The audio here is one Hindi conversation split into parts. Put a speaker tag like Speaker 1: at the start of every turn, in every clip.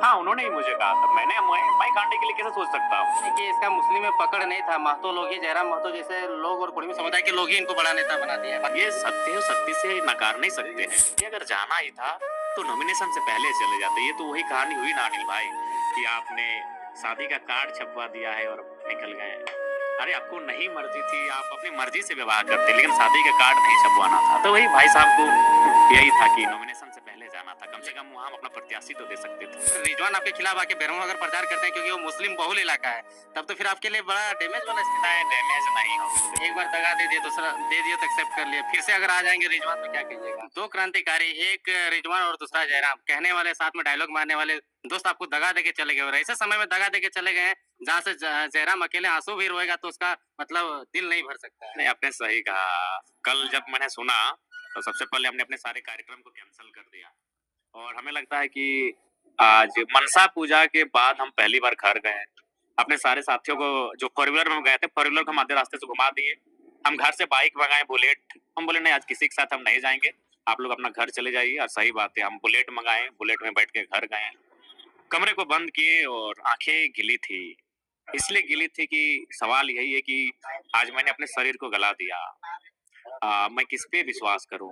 Speaker 1: हाँ, उन्होंने ही मुझे कहा था। मैं गांडे के लिए कैसे सोच सकता हूँ?
Speaker 2: देखिए, इसका मुस्लिम में पकड़ नहीं था, महतो लोग ही, जयराम महतो जैसे लोग और कुर्मी समुदाय के लोग ही इनको बड़ा नेता बना दिया।
Speaker 1: ये सत्य है, सत्य से नकार नहीं सकते हैं। ये अगर जाना ही था तो नॉमिनेशन से पहले चले जाते। ये तो वही कहानी हुई ना अनिल भाई कि आपने शादी का कार्ड छपवा दिया है और निकल गए। अरे आपको नहीं मर्जी थी, आप अपनी मर्जी से विवाह करते, लेकिन शादी का कार्ड नहीं छपवाना था। तो वही भाई साहब को यही था कि नॉमिनेशन से पहले जाना था, कम से कम वहाँ हम अपना प्रत्याशी तो दे सकते थे।
Speaker 2: रिजवान आपके खिलाफ आके बेरमो अगर प्रचार करते हैं क्योंकि वो मुस्लिम बहुल इलाका है, तब तो फिर आपके लिए बड़ा डैमेज वाला स्थिति है।
Speaker 1: डैमेज नहीं हो,
Speaker 2: एक बार दगा दे दिए, दूसरा दे दिए तो एक्सेप्ट कर लिए, फिर से अगर आ जाएंगे रिजवान तो क्या कहिएगा? दो क्रांतिकारी, एक रिजवान और दूसरा जयराम, कहने वाले, साथ में डायलॉग मारने वाले दोस्त आपको दगा देके चले गए और ऐसे समय में दगा देके चले गए हैं जहाँ से जयराम अकेले आंसू भी रोएगा तो उसका मतलब दिल नहीं भर सकता है।
Speaker 1: नहीं आपने सही कहा। कल जब मैंने सुना तो सबसे पहले हमने अपने सारे कार्यक्रम को कैंसिल कर दिया और हमें लगता है कि आज मनसा पूजा के बाद हम पहली बार घर गए। अपने सारे साथियों को जो फोर व्हीलर में गए थे, फोर व्हीलर को हम आधे रास्ते से घुमा दिए। हम घर से बाइक मंगाए बुलेट। हम बोले नहीं आज किसी के साथ हम नहीं जाएंगे, आप लोग अपना घर चले जाइए। और सही बात है, हम बुलेट मंगाए, बुलेट में बैठ के घर गए, कमरे को बंद किए और आंखें गिली थी। इसलिए गिली थी कि सवाल यही है कि आज मैंने अपने शरीर को गला दिया। मैं किस पे विश्वास करूं?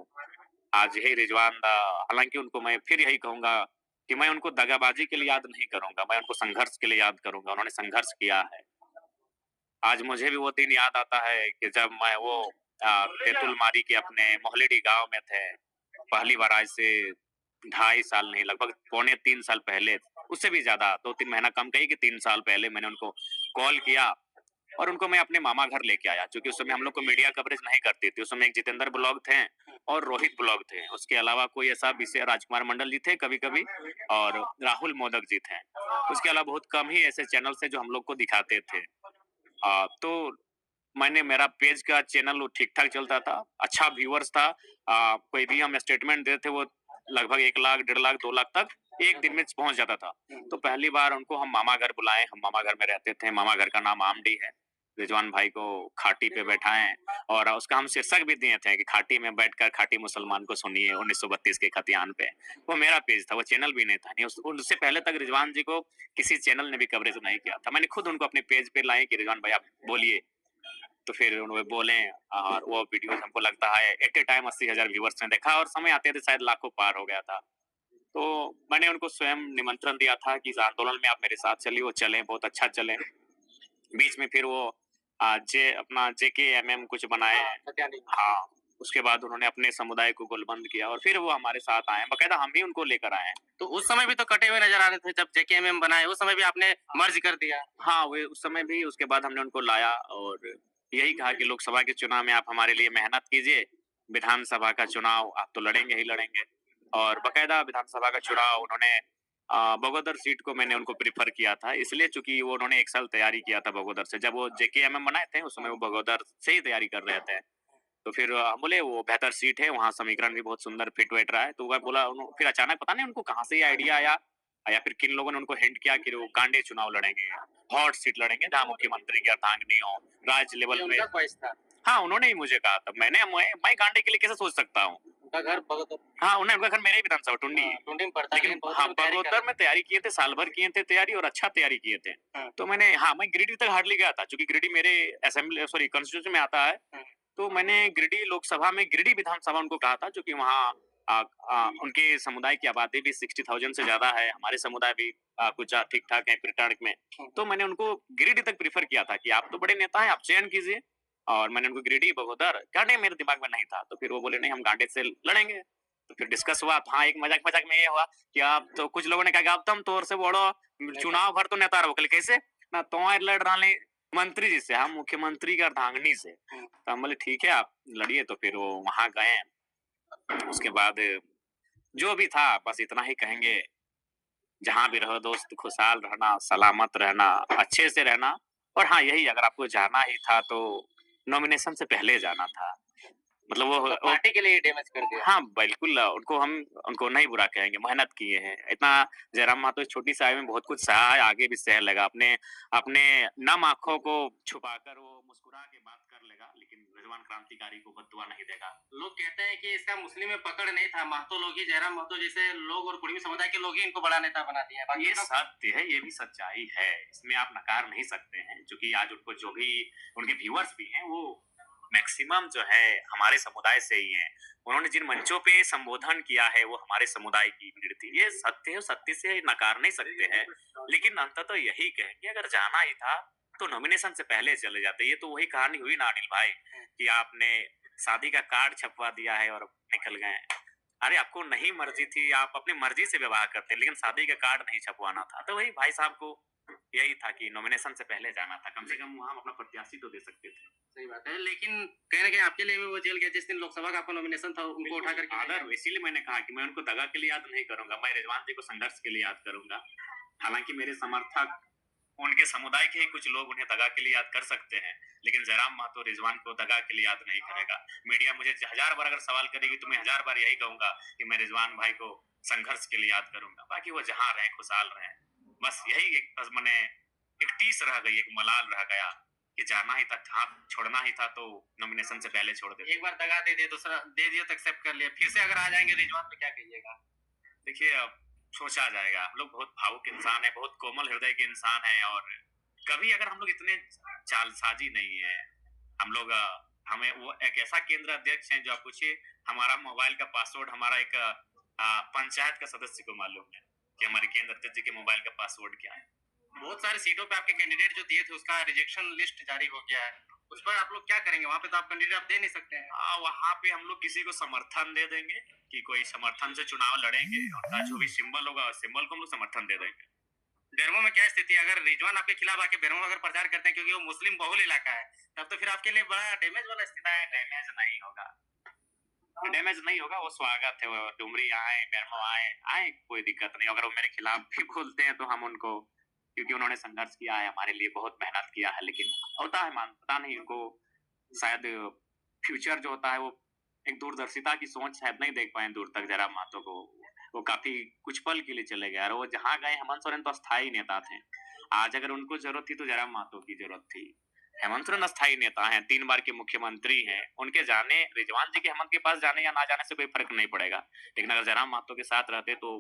Speaker 1: आज यही रिजवान दा, हालांकि उनको मैं फिर यही कहूंगा कि मैं उनको दगाबाजी के लिए याद नहीं करूंगा, मैं उनको संघर्ष के लिए याद करूंगा। उन्होंने संघर्ष किया है। आज मुझे भी वो दिन याद आता है कि जब मैं वो तेतुल मारी के अपने मोहलेडी गांव में थे। पहली बार आज से 2.5 साल नहीं, लगभग पौने 3 साल पहले, उससे भी ज्यादा, 2-3 महीना कम कही कि 3 साल पहले मैंने उनको कॉल किया और उनको मैं अपने मामा घर लेके आया, क्योंकि उस समय हम लोग को मीडिया कवरेज नहीं करती थी। उस समय एक जितेंद्र ब्लॉग थे और रोहित ब्लॉग थे, उसके अलावा कोई ऐसा विषय राजकुमार मंडल जी थे कभी कभी, और राहुल मोदक जी थे। उसके अलावा बहुत कम ही ऐसे चैनल थे जो हम लोग को दिखाते थे। तो मैंने, मेरा पेज का चैनल वो ठीक ठाक चलता था, अच्छा व्यूअर्स था। कोई भी हम स्टेटमेंट देते वो लगभग 1 लाख, 1.5 लाख, 2 लाख तक एक दिन में पहुंच जाता था। तो पहली बार उनको हम मामा घर बुलाए। हम मामा घर में रहते थे, मामा घर का नाम आमडी है। रिजवान भाई को खाटी पे बैठाएं और उसका हम शीर्षक भी दिए थे कि खाटी में बैठकर खाटी मुसलमान को सुनिए 1932 के खतियान पे। वो मेरा पेज था, वो चैनल भी नहीं था। नहीं उससे पहले तक रिजवान जी को किसी चैनल ने भी कवरेज नहीं किया था। मैंने खुद उनको अपने पेज पे लाए कि रिजवान भाई आप बोलिए। तो फिर उन्होंने बोले और वो वीडियो हमको लगता है एट ए टाइम 80,000 व्यूवर्स ने देखा और समय आते थे शायद लाखों पार हो गया था। तो मैंने उनको स्वयं निमंत्रण दिया था कि इस आंदोलन में आप मेरे साथ चलिए। वो चले, बहुत अच्छा चले। बीच में फिर वो अपना JKMM कुछ बनाए। हाँ, उसके बाद उन्होंने अपने समुदाय को गोलबंद किया और फिर वो हमारे साथ आए, बकायदा हम ही उनको लेकर आए।
Speaker 2: तो उस समय भी तो कटे हुए नजर आ रहे थे जब JKMM बनाए, उस समय भी आपने मर्ज कर दिया।
Speaker 1: हाँ, वो उस समय भी, उसके बाद हमने उनको लाया और यही कहा कि लोकसभा के चुनाव में आप हमारे लिए मेहनत कीजिए, विधानसभा का चुनाव आप तो लड़ेंगे ही लड़ेंगे। और बकायदा विधानसभा का चुनाव उन्होंने बगोदर सीट को मैंने उनको प्रेफर किया था, इसलिए चूंकि वो उन्होंने 1 साल तैयारी किया था बगोदर से। जब वो JKMM बनाए थे उस समय वो बगोदर से ही तैयारी कर रहे थे। तो फिर हम बोले वो बेहतर सीट है, वहाँ समीकरण भी बहुत सुंदर फिट वेट रहा है। तो वह बोला, फिर अचानक पता नहीं उनको कहाँ से ये आइडिया आया या फिर किन लोगों ने उनको हिंट किया कि वो गांडे चुनाव लड़ेंगे, हॉट सीट लड़ेंगे जहाँ मुख्यमंत्री की अर्धांगिनी हो, राज्य लेवल में।
Speaker 2: था।
Speaker 1: हाँ, उन्होंने ही मुझे कहा था। मैं गांडे के लिए कैसे सोच सकता हूँ?
Speaker 2: उनका घर बगोदर।
Speaker 1: हाँ, उनका घर मेरे ही विधानसभा टुंडी है।
Speaker 2: टुंडी में पड़ता है,
Speaker 1: लेकिन
Speaker 2: बहुत
Speaker 1: हाँ,
Speaker 2: लोग तैयारी कर
Speaker 1: बगोदर में तैयारी किए थे, साल भर किए थे तैयारी और अच्छा तैयारी किए थे। तो मैं गिरिडीह तक हार्डली गया था, क्योंकि गिरिडीह मेरे असेंबली सॉरी कॉन्स्टिट्यूशन में आता है। तो मैंने गिरिडीह लोकसभा में, गिरिडीह विधानसभा उनको कहा था, क्योंकि वहाँ उनके समुदाय की आबादी भी 60,000 से ज्यादा है, हमारे समुदाय भी कुछ ठीक ठाक है रिटर्न में। तो मैंने उनको गिरिडीह तक प्रीफर किया था कि आप तो बड़े नेता हैं, आप चयन कीजिए। और मैंने उनको गिरिडीह, बगोदर, गांडे मेरे दिमाग में नहीं था। तो फिर वो बोले नहीं हम गांडे से लड़ेंगे। तो फिर डिस्कस हुआ। तो हाँ, एक मजाक मजाक में ये हुआ कि आप तो, कुछ लोगों ने कहा कि आप तुम तोर से बड़ो चुनाव भर तो नेता रहो। कैसे ना, तो लड़ रहे मंत्री जी से, हम मुख्यमंत्री का अर्धांगिनी से। तो हम बोले ठीक है आप लड़िए। तो फिर वो वहां गए। उसके बाद जो भी था बस इतना ही कहेंगे, जहां भी रहो दोस्त खुशहाल रहना, सलामत रहना, अच्छे से रहना। और हाँ, यही अगर आपको जाना ही था तो नॉमिनेशन से पहले जाना था। मतलब वो
Speaker 2: पार्टी के लिए डैमेज कर दिया।
Speaker 1: हाँ, बिल्कुल। उनको नहीं बुरा कहेंगे, मेहनत किए हैं। इतना जयराम महतो इस छोटी सी आयु में बहुत कुछ सहा है, आगे भी सह लेगा। अपने अपने नम आँखों को छुपाकर वो मुस्कुरा के बात कर लेगा। लेकिन नौजवान क्रांतिकारी को बद्दुआ नहीं देगा।
Speaker 2: लोग कहते हैं कि इसका मुस्लिम में पकड़ नहीं था, महतो लोग ही, जयराम महतो जैसे लोग और कुर्मी समुदाय के लोग ही इनको बड़ा नेता बना दिया। बाकी
Speaker 1: ये सत्य है, ये भी सच्चाई है, इसमें आप नकार नहीं सकते हैं, क्योंकि आज उनको जो भी उनके व्यूअर्स भी हैं वो मैक्सिमम जो है हमारे समुदाय से ही हैं। उन्होंने जिन मंचों पे संबोधन किया है वो हमारे समुदाय की नृत्य, ये सत्य है, सत्य से नकार नहीं सकते हैं। लेकिन अंततः तो यही कहें कि अगर जाना ही था तो नॉमिनेशन से पहले चले जाते। ये तो वही कहानी हुई ना अनिल भाई, कि आपने शादी का कार्ड छपवा दिया है और निकल गए। अरे आपको नहीं मर्जी थी, आप अपनी मर्जी से विवाह करते, लेकिन शादी का कार्ड नहीं छपवाना था। तो वही भाई साहब को यही था कि नॉमिनेशन से पहले जाना था, कम से कम वहां अपना प्रत्याशी तो दे सकते थे।
Speaker 2: सही बात है, लेकिन कहीं ना कहीं आपके लिए भी वो जेल गया जिस दिन लोकसभा का आपका नॉमिनेशन था, उनको उठा करके
Speaker 1: आदर, इसीलिए मैंने कहा कि मैं उनको दगा के लिए याद नहीं करूंगा, मैं रिजवान जी को संघर्ष के लिए याद करूंगा। हालांकि मेरे समर्थक, उनके समुदाय के ही कुछ लोग उन्हें दगा के लिए याद कर सकते हैं, लेकिन जयराम महतो रिजवान को दगा के लिए याद नहीं करेगा। मीडिया मुझे 1000 बार अगर सवाल करेगी तो मैं 1000 बार यही कहूंगा कि मैं रिजवान भाई को संघर्ष के लिए याद करूंगा। बाकी वो जहां रहे खुशहाल रहे, बस यही एक मैंने एक टीस रह गई, एक मलाल रह गया कि जाना ही था, हाथ छोड़ना ही था तो नॉमिनेशन से पहले छोड़ दे।
Speaker 2: एक बार दगा दे दिया, दूसरा दे दिया तो एक्सेप्ट कर लिया, फिर से अगर आ जाएंगे रिजवान तो क्या कहिएगा?
Speaker 1: देखिए अब सोचा जाएगा, हम लोग बहुत भावुक इंसान है, बहुत कोमल हृदय के इंसान है, और कभी अगर हम लोग इतने चालसाजी नहीं है, हम लोग हमें वो एक ऐसा केंद्र अध्यक्ष हैं जो आप पूछिए, हमारा मोबाइल का पासवर्ड हमारा एक पंचायत का सदस्य को मालूम है कि हमारे केंद्र अध्यक्ष के मोबाइल का पासवर्ड क्या है।
Speaker 2: बहुत सारी सीटों पे आपके कैंडिडेट जो दिए थे उसका रिजेक्शन लिस्ट जारी हो गया है, उस पर आप लोग क्या करेंगे? वहां पे तो आप कैंडिडेट आप दे नहीं सकते हैं।
Speaker 1: वहां पे हम लोग किसी को समर्थन दे देंगे कि कोई समर्थन से चुनाव लड़ेंगे, उनका जो भी सिंबल होगा सिंबल को हम लोग समर्थन दे देंगे।
Speaker 2: बेरमो में क्या स्थिति है? अगर रिजवान आपके खिलाफ आके बेरमो में अगर प्रचार करते हैं, क्योंकि वो मुस्लिम बहुल इलाका है, तब तो फिर आपके लिए बड़ा डैमेज वाला स्थिति है।
Speaker 1: डैमेज नहीं होगा, डैमेज नहीं होगा, वो स्वागत है, वो डुमरी आए, बेरमो आए, आए, कोई दिक्कत नहीं। अगर वो मेरे खिलाफ भी बोलते हैं तो हम उनको, क्योंकि उन्होंने संघर्ष किया है हमारे लिए, बहुत मेहनत किया है, लेकिन होता है पता नहीं उनको शायद फ्यूचर जो होता है वो एक दूरदर्शिता की सोच शायद नहीं देख पाए दूर तक जयराम महतो को। वो काफी कुछ पल के लिए चले गए, और वो जहाँ गए, हेमंत सोरेन तो अस्थायी नेता थे। आज अगर उनको जरूरत थी तो जयराम महतो की जरूरत थी। हेमंत सोरेन अस्थायी नेता हैं, 3 बार के मुख्यमंत्री हैं, उनके जाने, रिजवान जी के हेमंत के पास जाने या ना जाने से कोई फर्क नहीं पड़ेगा, लेकिन अगर जयराम महतो के साथ रहते तो